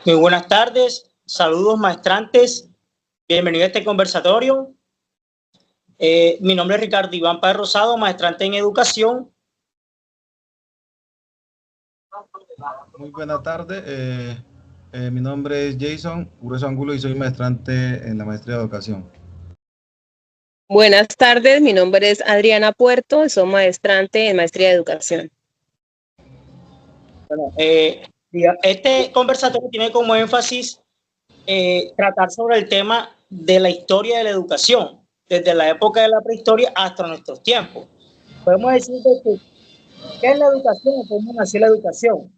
Muy buenas tardes, saludos maestrantes, bienvenido a este conversatorio. Mi nombre es Ricardo Iván Páez Rosado, maestrante en educación. Muy buena tarde, mi nombre es Jason Grueso Angulo y soy maestrante en la maestría de educación. Buenas tardes, mi nombre es Adriana Puerto, soy maestrante en maestría de educación. Bueno, este conversatorio tiene como énfasis tratar sobre el tema de la historia de la educación, desde la época de la prehistoria hasta nuestros tiempos. Podemos decir que ¿qué es la educación o cómo nació la educación?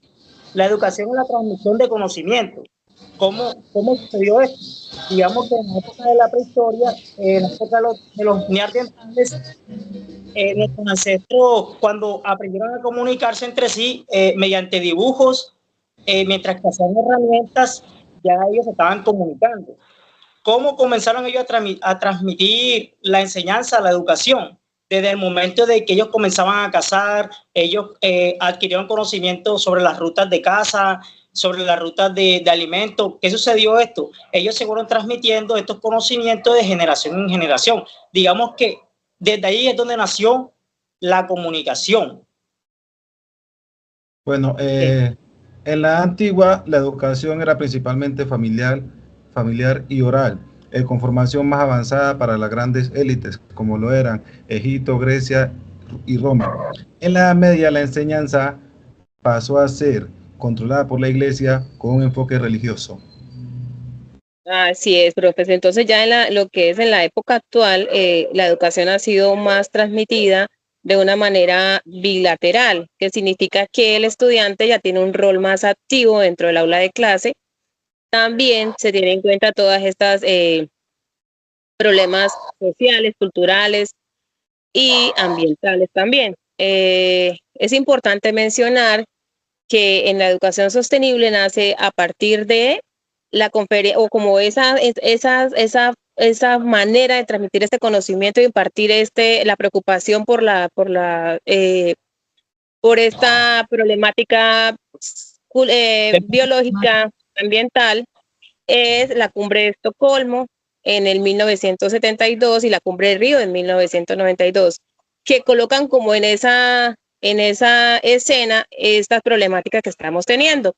La educación es la transmisión de conocimiento. ¿Cómo sucedió esto? Digamos que en la época de la prehistoria, en la época de los neandertales, nuestros ancestros, cuando aprendieron a comunicarse entre sí mediante dibujos, mientras que hacían herramientas, ya ellos se estaban comunicando. ¿Cómo comenzaron ellos a transmitir la enseñanza, la educación? Desde el momento de que ellos comenzaban a cazar, ellos adquirieron conocimiento sobre las rutas de caza, sobre las rutas de alimentos. ¿Qué sucedió esto? Ellos se fueron transmitiendo estos conocimientos de generación en generación. Digamos que desde ahí es donde nació la comunicación. Bueno, en la antigua la educación era principalmente familiar y oral, con formación más avanzada para las grandes élites, como lo eran Egipto, Grecia y Roma. En la Edad Media la enseñanza pasó a ser controlada por la Iglesia con un enfoque religioso. Así es, profesor. Entonces ya lo que es en la época actual, la educación ha sido más transmitida de una manera bilateral, que significa que el estudiante ya tiene un rol más activo dentro del aula de clase. También se tienen en cuenta todas estas problemas sociales, culturales y ambientales también. Es importante mencionar que en la educación sostenible nace a partir de la conferencia, o como esa manera de transmitir este conocimiento y impartir la preocupación por esta problemática biológica, ambiental, es la Cumbre de Estocolmo en el 1972 y la Cumbre de Río en 1992, que colocan como en esa escena estas problemáticas que estamos teniendo.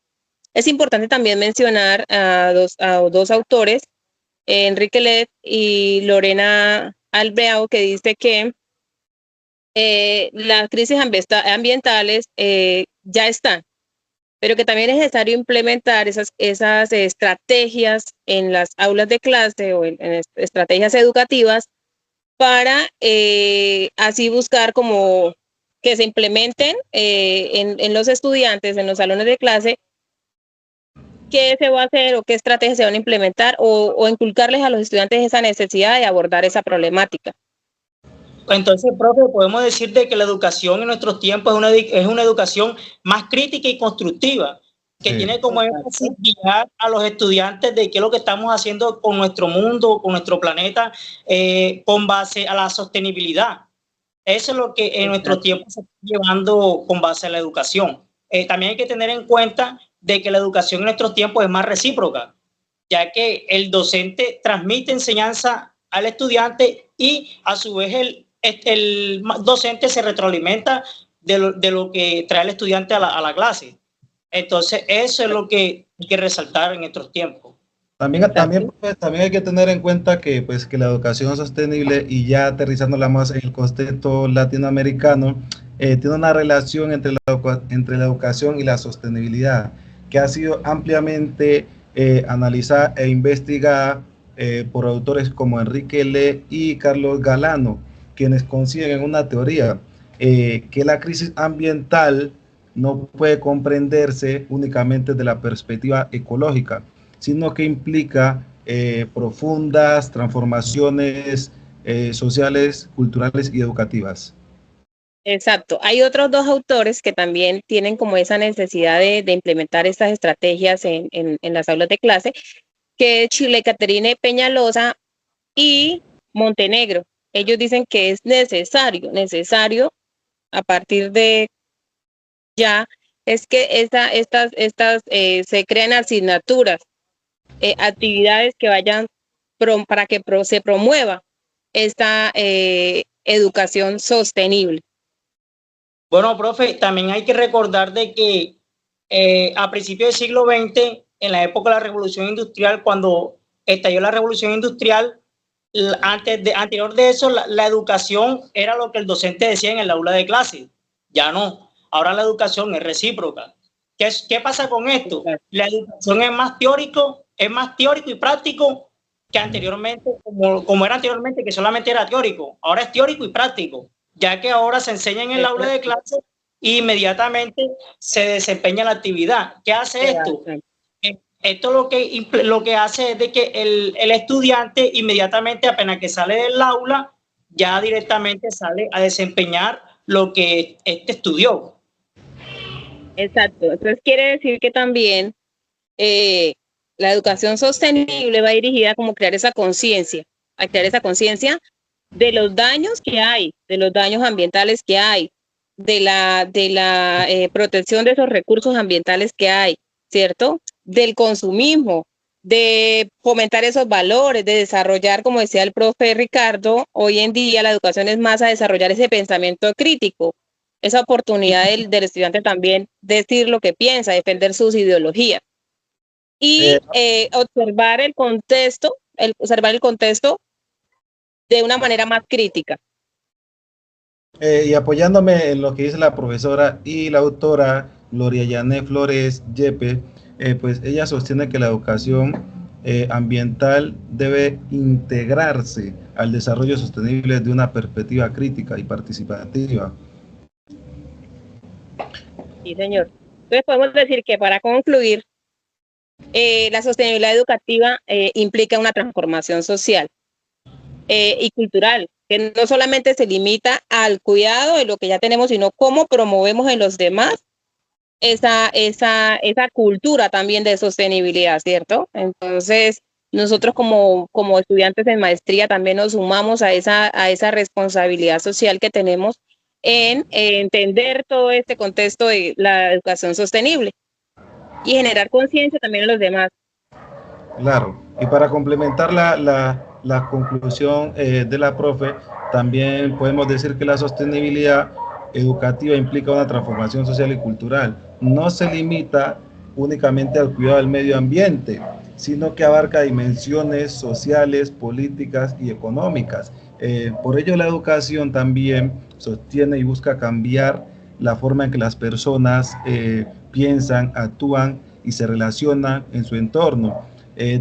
Es importante también mencionar a dos autores, Enrique Led y Lorena Albrao, que dice que las crisis ambientales ya están, pero que también es necesario implementar esas estrategias en las aulas de clase o en estrategias educativas para así buscar como que se implementen en los estudiantes, en los salones de clase, qué se va a hacer o qué estrategias se van a implementar o inculcarles a los estudiantes esa necesidad de abordar esa problemática. Entonces, profe, podemos decir de que la educación en nuestros tiempos es una educación más crítica y constructiva, que sí tiene como énfasis guiar a los estudiantes de qué es lo que estamos haciendo con nuestro mundo, con nuestro planeta, con base a la sostenibilidad. Eso es lo que en nuestros tiempos se está llevando con base a la educación. También hay que tener en cuenta de que la educación en nuestros tiempos es más recíproca, ya que el docente transmite enseñanza al estudiante y a su vez el docente se retroalimenta de lo que trae el estudiante a la clase. Entonces, eso es lo que hay que resaltar en estos tiempos. También hay que tener en cuenta que, pues, que la educación sostenible, y ya aterrizándola más en el contexto latinoamericano, tiene una relación entre la educación y la sostenibilidad, que ha sido ampliamente analizada e investigada por autores como Enrique Le y Carlos Galano, quienes consiguen una teoría que la crisis ambiental no puede comprenderse únicamente desde la perspectiva ecológica, sino que implica profundas transformaciones sociales, culturales y educativas. Exacto. Hay otros dos autores que también tienen como esa necesidad de implementar estas estrategias en las aulas de clase, que es Chile Caterine Peñalosa y Montenegro. Ellos dicen que es necesario a partir de ya es que se crean asignaturas, actividades que vayan para que se promueva esta educación sostenible. Bueno, profe, también hay que recordar de que a principios del siglo XX, en la época de la Revolución Industrial, cuando estalló la Revolución Industrial, anterior de eso, la educación era lo que el docente decía en el aula de clase. Ya no. Ahora la educación es recíproca. ¿Qué pasa con esto? La educación es más teórico y práctico que anteriormente, como era anteriormente, que solamente era teórico. Ahora es teórico y práctico, ya que ahora se enseña en el aula de clase e inmediatamente se desempeña la actividad. ¿Qué hace esto? Esto lo que hace es de que el estudiante inmediatamente, apenas que sale del aula, ya directamente sale a desempeñar lo que estudió. Exacto. Entonces quiere decir que también la educación sostenible va dirigida como a crear esa conciencia de los daños que hay, de los daños ambientales que hay, de la protección de esos recursos ambientales que hay, ¿cierto? Del consumismo, de fomentar esos valores, de desarrollar, como decía el profe Ricardo, hoy en día la educación es más a desarrollar ese pensamiento crítico, esa oportunidad del estudiante también decir lo que piensa, defender sus ideologías y observar el contexto de una manera más crítica. Y apoyándome en lo que dice la profesora y la autora Gloria Yané Flores Yepe, pues ella sostiene que la educación ambiental debe integrarse al desarrollo sostenible de una perspectiva crítica y participativa. Sí, señor. Entonces podemos decir que para concluir, la sostenibilidad educativa implica una transformación social y cultural, que no solamente se limita al cuidado de lo que ya tenemos, sino cómo promovemos en los demás esa cultura también de sostenibilidad, ¿cierto? Entonces, nosotros como estudiantes en maestría también nos sumamos a esa responsabilidad social que tenemos en entender todo este contexto de la educación sostenible y generar conciencia también en los demás. Claro, y para complementar la conclusión de la profe, también podemos decir que la sostenibilidad educativa implica una transformación social y cultural. No se limita únicamente al cuidado del medio ambiente, sino que abarca dimensiones sociales, políticas y económicas. Por ello, la educación también sostiene y busca cambiar la forma en que las personas piensan, actúan y se relacionan en su entorno.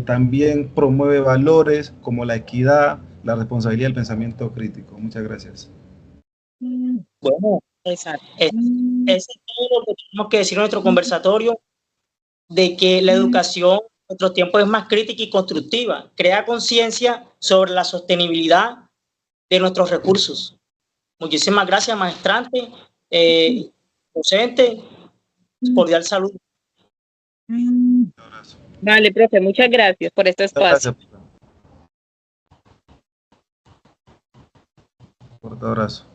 También promueve valores como la equidad, la responsabilidad y el pensamiento crítico. Muchas gracias. Bueno, Exacto. es todo lo que tenemos que decir en nuestro conversatorio, de que la educación en nuestros tiempos es más crítica y constructiva, crea conciencia sobre la sostenibilidad de nuestros recursos. Muchísimas gracias, maestrante, docente, cordial saludo. Vale, profe, muchas gracias por este espacio. Gracias. Fuerte abrazo.